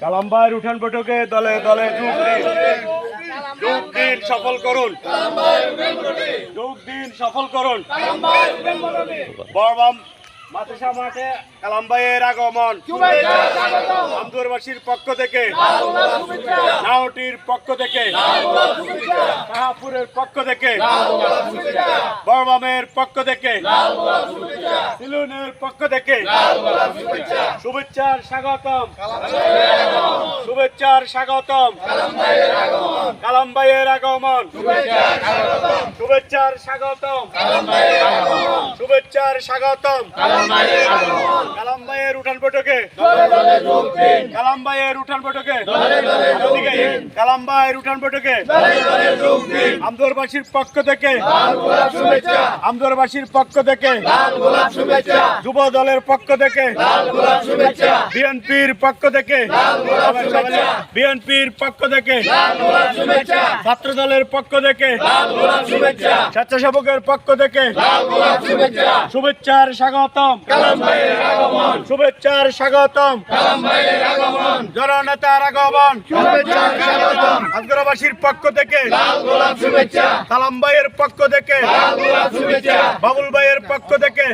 কালাম ভাইয়ের উঠান বৈঠকে দলে দলে যোগ দিন সফল করুন। যোগ দিন সফল করুন। বড়বাম মাদ্রাসা মাঠে কালাম ভাইয়ের আগমন আমদুয়ারবাসীর পক্ষ থেকে, নাওটির পক্ষ থেকে, শাহপুরের পক্ষ থেকে, বড়বামের পক্ষ থেকে, সিলুনের পক্ষ থেকে শুভেচ্ছার স্বাগতম, শুভেচ্ছার স্বাগতম। কালাম ভাইয়ের আগমন, শুভেচ্ছার স্বাগতম, শুভেচ্ছার স্বাগতম। কালাম ভাইয়ের উঠান বৈঠকে, কালাম ভাইয়ের উঠান বৈঠকে, কালাম ভাইয়ের উঠান বৈঠকে আমদুয়ারবাসীর পক্ষ থেকে, আমদুয়ারবাসীর পক্ষ থেকে, যুব দলের পক্ষ থেকে, বিএনপির পক্ষ থেকে, বিএনপির পক্ষ থেকে, ছাত্র দলের পক্ষ থেকে, স্বেচ্ছাসেবকের পক্ষ থেকে শুভেচ্ছার স্বাগতম, শুভেচ্ছার স্বাগতম। জননেতার আগমন আমদুয়ারবাসীর পক্ষ থেকে, কালাম ভাইয়ের পক্ষ থেকে, বাবুল ভাইয়ের পক্ষ থেকে।